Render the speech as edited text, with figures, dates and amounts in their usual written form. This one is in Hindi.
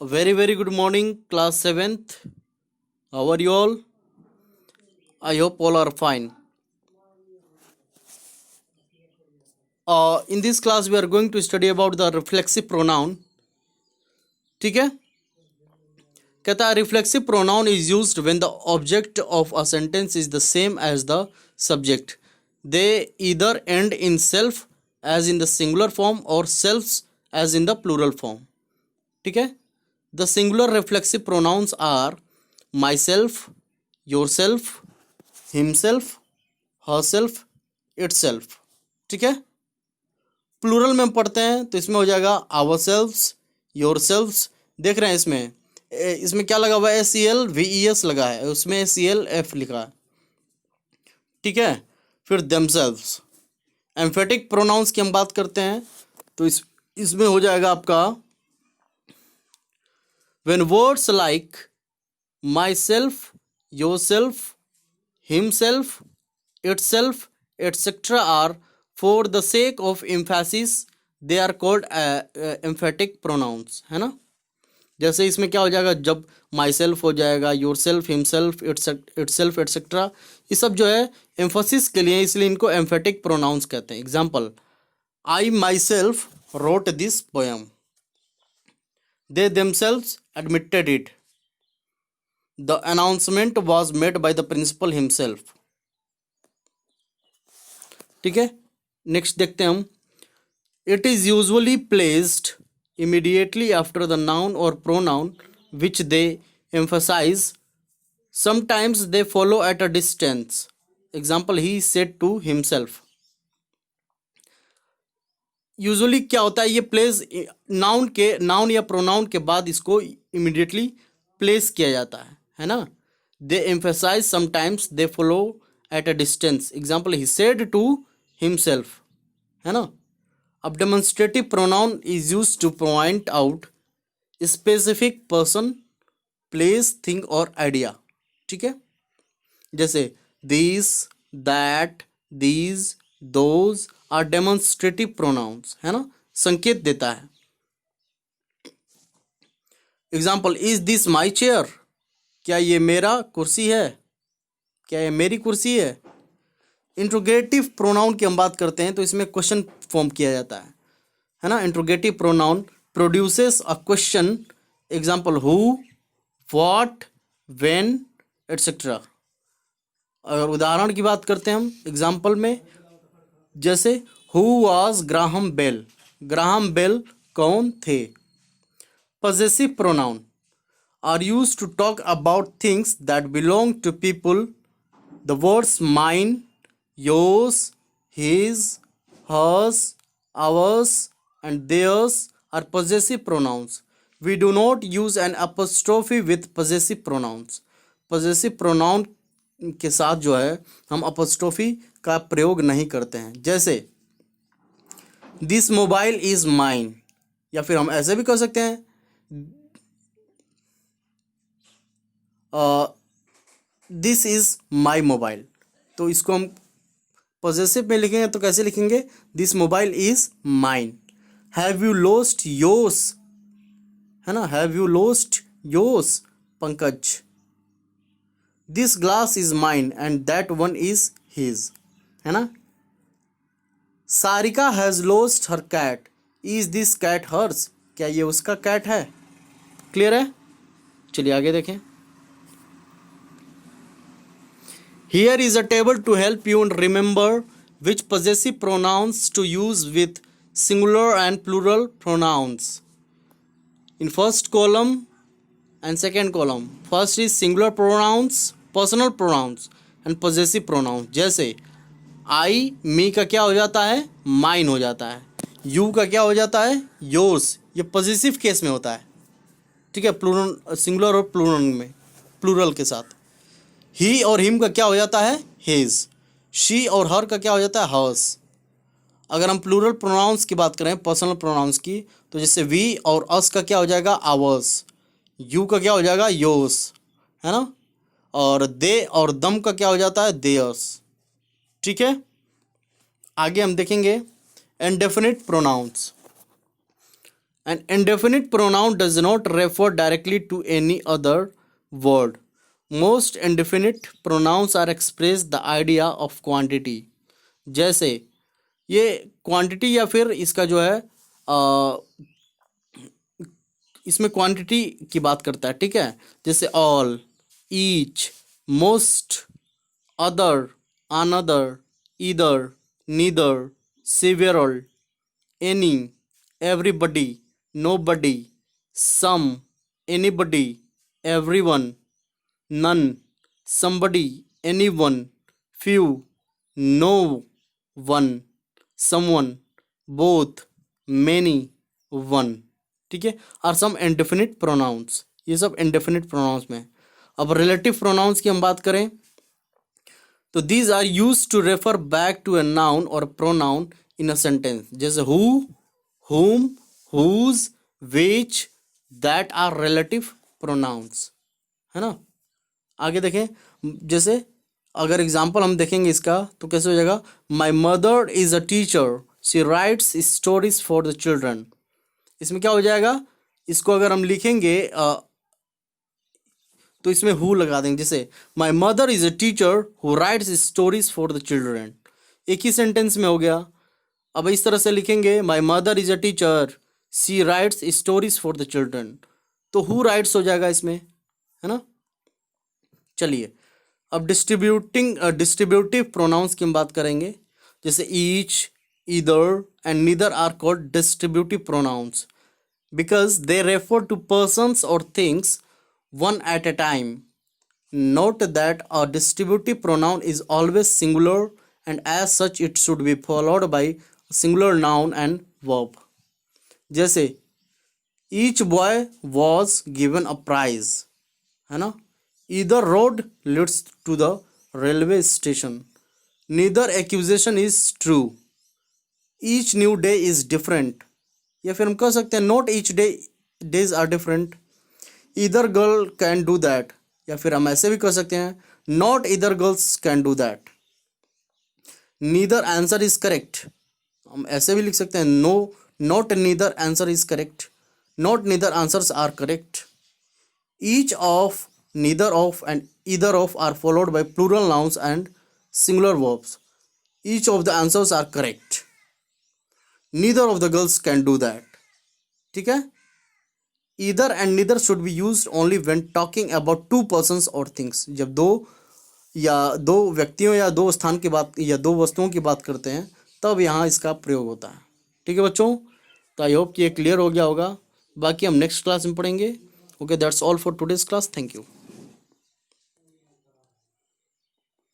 Very good morning, class 7th. How are you all? I hope all are fine. In this class, we are going to study about the reflexive pronoun. ठीक है? कहता है reflexive pronoun is used when the object of a sentence is the same as the subject. They either end in self as in the singular form or selves as in the plural form. ठीक है? The singular reflexive pronouns are myself, yourself, himself, herself, itself. ठीक है. प्लूरल में पढ़ते हैं तो इसमें हो जाएगा आवर सेल्व्स, योर सेल्व्स. देख रहे हैं इसमें क्या लगा हुआ है? SELVES लगा है, उसमें SELF लिखा है. ठीक है. फिर देमसेल्व्स. एम्फेटिक प्रोनाउंस की हम बात करते हैं तो इसमें हो जाएगा आपका when words like my self, your self, himself, itself, etc. are for the sake of emphasis they are called emphatic pronouns. है ना. जैसे इसमें क्या हो जाएगा, जब माई सेल्फ हो जाएगा, your self, himself, itself etcetera, ये सब जो है एम्फोसिस के लिए, इसलिए इनको एम्फेटिक प्रोनाउंस कहते हैं. Example, I my self wrote this poem, they themselves admitted it, the announcement was made by the principal himself. ठीक है. नेक्स्ट देखते हैं हम. It is usually placed immediately after the noun or pronoun which they emphasize. Sometimes they follow at a distance. Example, he said to himself. Usually क्या होता है, ये प्लेस नाउन या प्रोनाउन के बाद इसको इमीडिएटली प्लेस किया जाता है ना. They emphasise, sometimes they follow at a distance. Example, he said to himself, है ना. अब demonstrative pronoun is use to point out specific person, place, thing और आइडिया. ठीक है. जैसे this, that, these, those are demonstrative pronouns, है ना, संकेत देता है. Example, is this my chair, क्या ये मेरा कुर्सी है, क्या ये मेरी कुर्सी है. इंट्रोगेटिव प्रोनाउन की हम बात करते हैं तो इसमें क्वेश्चन फॉर्म किया जाता है ना. Interrogative pronoun produces a question. Example, who, what, when etcetera. अगर उदाहरण की बात करते हैं हम एग्जाम्पल में, जैसे who was Graham Bell, Graham Bell कौन थे. Possessive pronoun are used to talk about things that belong to people. The words mine, yours, his, hers, ours, and theirs are possessive pronouns. We do not use an apostrophe with possessive pronouns. Possessive pronoun के साथ जो है हम apostrophe का प्रयोग नहीं करते हैं. जैसे this mobile is mine, या फिर हम ऐसे भी कर सकते हैं दिस इज माई मोबाइल. तो इसको हम पॉजेसिव में लिखेंगे तो कैसे लिखेंगे, this mobile is mine. Have you lost yours, है ना, have you lost yours Pankaj. This glass is mine and that one is his, है ना. Sarika has lost her cat, is this cat hers, क्या ये उसका कैट है. क्लियर है. चलिए आगे देखें. Here is a table to help you remember which possessive pronouns to use with singular and plural pronouns. In first column and second column, first is singular pronouns, personal pronouns and possessive pronouns. जैसे I, me का क्या हो जाता है, mine हो जाता है. You का क्या हो जाता है, yours. ये possessive केस में होता है. ठीक है, प्लूरल, सिंगुलर और प्लूरल में, प्लूरल के साथ. ही और हिम का क्या हो जाता है, हिज. शी और हर का क्या हो जाता है, हर्स. अगर हम प्लूरल प्रोनाउंस की बात करें, पर्सनल प्रोनाउंस की, तो जैसे वी और अस का क्या हो जाएगा, आवर्स. यू का क्या हो जाएगा, योर्स, है ना. और दे और दम का क्या हो जाता है, देयर्स. ठीक है. आगे हम देखेंगे indefinite pronouns. An indefinite pronoun does not refer directly to any other word. Most indefinite pronouns are express the idea of quantity. जैसे ये क्वांटिटी या फिर इसका जो है इसमें क्वांटिटी की बात करता है, ठीक है। जैसे all, each, most, other, another, either, neither, several, any, everybody, nobody, some, anybody, everyone, none, somebody, anyone, few, no one, someone, both, many, one, ठीक है। और सम indefinite pronouns, ये सब indefinite pronouns में है। अब relative pronouns की हम बात करें तो these are used to refer back to a noun or pronoun in a sentence, जैसे who, whom, whose, which, that are relative pronouns, है ना। आगे देखें, जैसे अगर एग्जाम्पल हम देखेंगे इसका तो कैसे हो जाएगा, my mother is a teacher, she writes stories for the children. इसमें क्या हो जाएगा, इसको अगर हम लिखेंगे तो इसमें हु लगा देंगे, जैसे my mother is a teacher who rights stories for the children, एक ही सेंटेंस में हो गया। अब इस तरह से लिखेंगे my mother is a teacher she writes stories for the children, तो हु राइट्स हो जाएगा इसमें, है ना। चलिए अब डिस्ट्रीब्यूटिव प्रोनाउंस की हम बात करेंगे, जैसे each, either and neither are called distributive pronouns because they refer to persons और things one at a time. Note that a distributive pronoun is always singular and as such it should be followed by a singular noun and verb. जैसे each boy was given a prize, है ना। Either road leads to the railway station. Neither accusation is true. Each new day is different. या फिर हम कह सकते हैं not each days are different. Either girl can do that, या फिर हम ऐसे भी कह सकते हैं not either girls can do that. Neither answer is correct, हम ऐसे भी लिख सकते हैं no not neither answer is correct, not neither answers are correct. Each of, neither of and either of are followed by plural nouns and singular verbs. Each of the answers are correct, neither of the girls can do that, ठीक है। Either and neither should be used only when talking about two persons or things. जब दो व्यक्तियों या दो स्थान की बात या दो वस्तुओं की बात करते हैं तब यहाँ इसका प्रयोग होता है, ठीक है बच्चों। तो आई होप कि ये क्लियर हो गया होगा, बाकी हम नेक्स्ट क्लास में पढ़ेंगे। Okay, that's all for today's class, thank you.